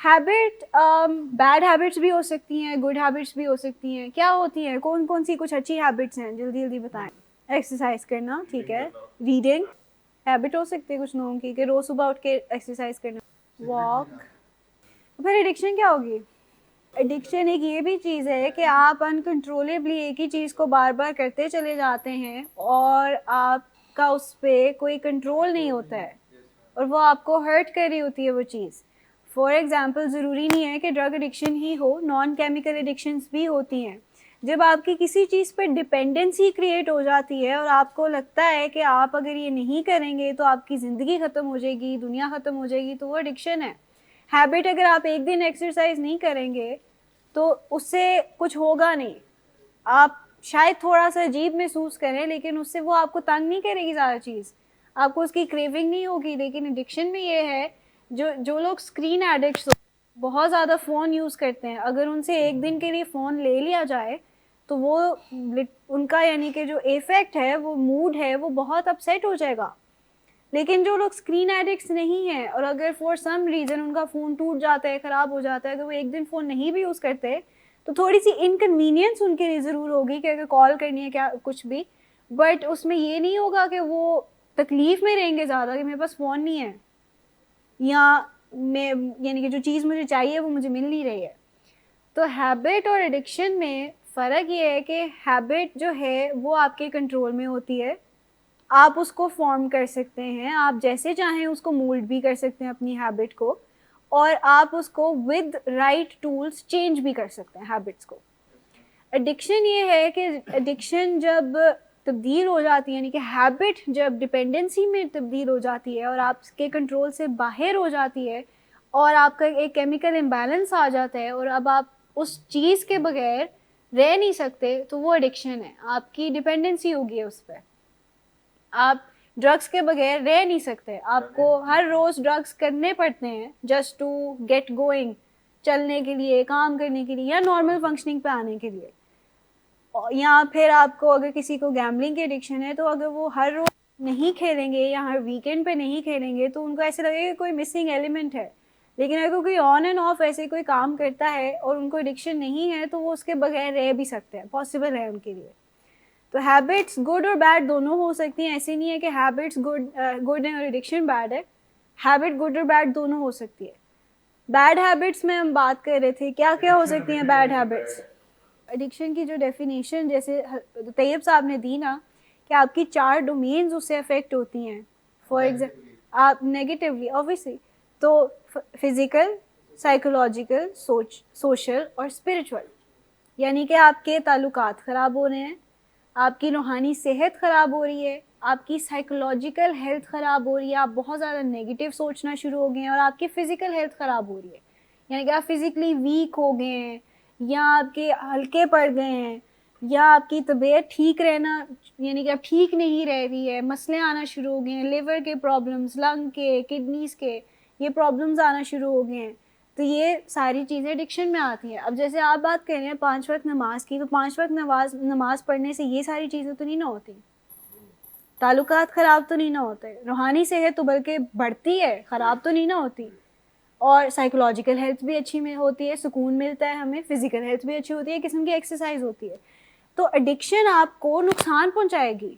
Habit bad habits भी हो सकती हैं, गुड हैबिट्स भी हो सकती हैं। क्या होती हैं, कौन कौन सी कुछ अच्छी हैबिट्स हैं, जल्दी जल्दी बताएं। एक्सरसाइज करना, ठीक है। रीडिंग हैबिट हो सकती है कुछ लोगों की कि रोज सुबह उठ के एक्सरसाइज करना। वॉक। फिर एडिक्शन क्या होगी? एडिक्शन एक ये भी चीज़ है कि आप अनकंट्रोलेबली एक ही चीज़ को बार बार करते चले जाते हैं और आपका उस पर कोई कंट्रोल नहीं होता है और वो आपको हर्ट कर रही होती है वो चीज़। फॉर एग्ज़ाम्पल, ज़रूरी नहीं है कि ड्रग एडिक्शन ही हो, नॉन केमिकल एडिक्शंस भी होती हैं। जब आपकी किसी चीज़ पर डिपेंडेंसी क्रिएट हो जाती है और आपको लगता है कि आप अगर ये नहीं करेंगे तो आपकी ज़िंदगी ख़त्म हो जाएगी, दुनिया ख़त्म हो जाएगी, तो वो एडिक्शन है। हैबिट, अगर आप एक दिन एक्सरसाइज नहीं करेंगे तो उससे कुछ होगा नहीं। आप शायद थोड़ा सा अजीब महसूस करें, लेकिन उससे वो आपको तंग नहीं करेगी ज़्यादा चीज़, आपको उसकी क्रेविंग नहीं होगी। लेकिन एडिक्शन में ये है, जो जो लोग स्क्रीन एडिक्ट्स बहुत ज़्यादा फ़ोन यूज़ करते हैं, अगर उनसे एक दिन के लिए फ़ोन ले लिया जाए तो वो उनका यानी कि जो इफ़ेक्ट है, वो मूड है, वो बहुत अपसेट हो जाएगा। लेकिन जो लोग स्क्रीन एडिक्ट्स नहीं हैं और अगर फॉर सम रीज़न उनका फ़ोन टूट जाता है, ख़राब हो जाता है, तो वो एक दिन फ़ोन नहीं भी यूज़ करते, तो थोड़ी सी इनकन्वीनियंस उनके लिए ज़रूर होगी कि अगर कॉल करनी है क्या कुछ भी, बट उसमें ये नहीं होगा कि वो तकलीफ़ में रहेंगे ज़्यादा कि मेरे पास फ़ोन नहीं है या मैं यानी कि जो चीज़ मुझे चाहिए वो मुझे मिल नहीं रही है। तो हैबिट और एडिक्शन में फ़र्क ये है कि हैबिट जो है वो आपके कंट्रोल में होती है, आप उसको फॉर्म कर सकते हैं, आप जैसे चाहें उसको मोल्ड भी कर सकते हैं अपनी हैबिट को, और आप उसको विद राइट टूल्स चेंज भी कर सकते हैं हैबिट्स को। एडिक्शन ये है कि एडिक्शन जब तब्दील हो जाती है, यानी कि हैबिट जब डिपेंडेंसी में तब्दील हो जाती है और आपके कंट्रोल से बाहर हो जाती है और आपका एक केमिकल इम्बैलेंस आ जाता है और अब आप उस चीज़ के बगैर रह नहीं सकते, तो वो एडिक्शन है, आपकी डिपेंडेंसी होगी उस पर। आप ड्रग्स के बगैर रह नहीं सकते, आपको हर रोज़ ड्रग्स करने पड़ते हैं जस्ट टू गेट गोइंग, चलने के लिए, काम करने के लिए या नॉर्मल फंक्शनिंग पे आने के लिए। या फिर आपको अगर किसी को गैम्बलिंग की एडिक्शन है, तो अगर वो हर रोज़ नहीं खेलेंगे या हर वीकेंड पे नहीं खेलेंगे तो उनको ऐसे लगेगा कि कोई मिसिंग एलिमेंट है। लेकिन अगर कोई ऑन एंड ऑफ ऐसे कोई काम करता है और उनको एडिक्शन नहीं है, तो वो उसके बगैर रह भी सकते हैं, पॉसिबल है उनके लिए। तो हैबिट्स गुड और बैड दोनों हो सकती हैं, ऐसे नहीं है कि हैबिट्स गुड है और एडिक्शन बैड है। हैबिट गुड और बैड दोनों हो सकती है। बैड हैबिट्स में हम बात कर रहे थे, क्या क्या हो सकती हैं बैड हैबिट्स। एडिक्शन की जो डेफिनेशन जैसे तैयब साहब ने दी ना, कि आपकी 4 डोमेन्स उससे अफेक्ट होती हैं। फॉर एग्जाम्पल, आप नेगेटिवली ऑब्वियसली, तो फिज़िकल, साइकोलॉजिकल, सोशल और स्पिरिचुअल, यानी कि आपके ताल्लुकात ख़राब हो रहे हैं, आपकी रूहानी सेहत ख़राब हो रही है, आपकी साइकोलॉजिकल हेल्थ ख़राब हो रही है, आप बहुत ज़्यादा नेगेटिव सोचना शुरू हो गए हैं और आपकी फ़िज़िकल हेल्थ ख़राब हो रही है, यानी कि आप फिज़िकली वीक हो गए हैं या आपके हल्के पड़ गए हैं या आपकी तबीयत ठीक रहना यानी कि आप ठीक नहीं रह रही है, मसले आना शुरू हो गए हैं, लिवर के प्रॉब्लम्स, लंग के, किडनीज़ के, ये प्रॉब्लम्स आना शुरू हो गए हैं। तो ये सारी चीज़ें एडिक्शन में आती हैं। अब जैसे आप बात कर रहे हैं 5 वक्त नमाज की, तो 5 वक्त नमाज पढ़ने से ये सारी चीज़ें तो नहीं ना होती, ताल्लुकात ख़राब तो नहीं ना होते, रूहानी सेहत तो बल्कि बढ़ती है, ख़राब तो नहीं ना होती, और साइकोलॉजिकल हेल्थ भी अच्छी में होती है, सुकून मिलता है हमें, फ़िज़िकल हेल्थ भी अच्छी होती है, किस्म की एक्सरसाइज होती है। तो एडिक्शन आपको नुकसान पहुँचाएगी,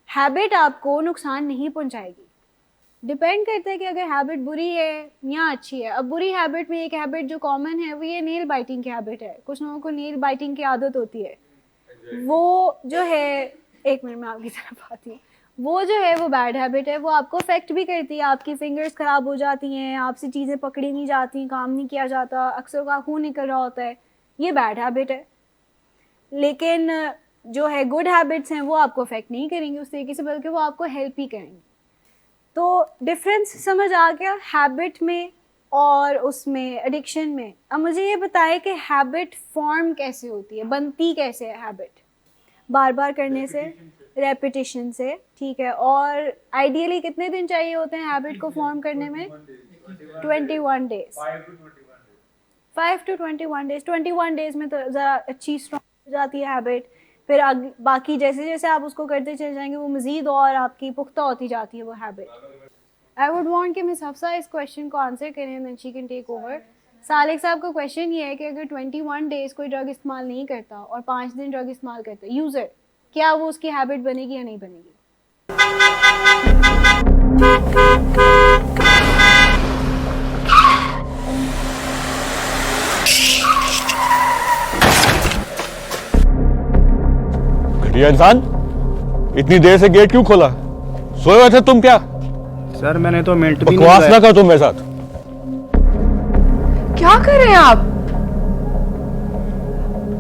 हैबिट आपको नुकसान नहीं पहुँचाएगी। डिपेंड करता है कि अगर हैबिट बुरी है या अच्छी है। अब बुरी हैबिट में एक हैबिट जो कॉमन है वो ये नेल बाइटिंग की हैबिट है। कुछ लोगों को नेल बाइटिंग की आदत होती है, वो जो है, एक मिनट में आपकी तरफ आती हूँ, वो जो है वो बैड हैबिट है, वो आपको अफेक्ट भी करती है, आपकी फिंगर्स ख़राब हो जाती हैं, आपसे चीज़ें पकड़ी नहीं जाती, काम नहीं किया जाता, अक्सर का खून निकल रहा होता है, ये बैड हैबिट है। लेकिन जो है गुड हैबिट्स हैं वो आपको अफेक्ट नहीं करेंगी उस तरीके से, बल्कि वो आपको हेल्प ही करेंगी। तो डिफरेंस समझ आ गया हैबिट में और उसमें एडिक्शन में। अब मुझे ये बताएं कि हैबिट फॉर्म कैसे होती है, बनती कैसे है हैबिट? बार बार करने से, रेपिटेशन से, ठीक है। और आइडियली कितने दिन चाहिए होते हैं हैबिट को फॉर्म करने में? 21 डेज, 5 to 21 डेज। 21 डेज में तो ज़रा अच्छी स्ट्रॉन्ग हो जाती है हैबिट। फिर बाकी जैसे जैसे आप उसको करते चले जाएंगे वो मज़ीद और आपकी पुख्ता होती जाती है वो हैबिट। I would want कि मिस हफ्सा इस क्वेश्चन को आंसर करें, then she can take over. Salik साहब का क्वेश्चन ये है कि अगर 21 डेज कोई ड्रग इस्तेमाल नहीं करता और 5 दिन ड्रग इस्तेमाल करता है यूजर, क्या वो उसकी हैबिट बनेगी या नहीं बनेगी? घटिया इंसान, इतनी देर से गेट क्यों खोला? सोए हुए थे तुम क्या? सर मैंने तो मिनट भी नहीं बकवास ना लगाया। कर तुम मेरे साथ। क्या कर रहे हैं आप?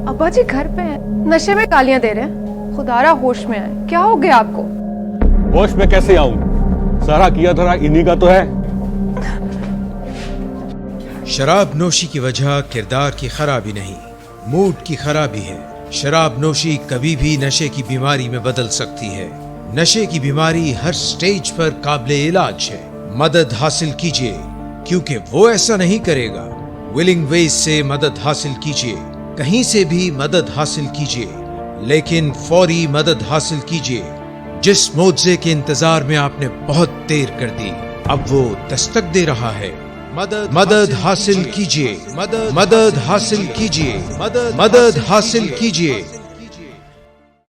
अब्बा जी घर पे हैं, नशे में गालियां दे रहे हैं। खुदारा होश में आए, क्या हो गया आपको? होश में कैसे आऊं? सारा किया धरा इन्हीं का तो है। शराब नोशी की वजह किरदार की खराबी नहीं, मूड की खराबी है। शराब नोशी कभी भी नशे की बीमारी में बदल सकती है। नशे की बीमारी हर स्टेज पर काबिले इलाज है। मदद हासिल कीजिए, क्योंकि वो ऐसा नहीं करेगा। विलिंग वेज से मदद हासिल कीजिए, कहीं से भी मदद हासिल कीजिए, लेकिन फौरी मदद हासिल कीजिए। जिस मुआवजे के इंतजार में आपने बहुत देर कर दी, अब वो दस्तक दे रहा है। मदद हासिल कीजिए, मदद हासिल कीजिए, मदद हासिल कीजिए।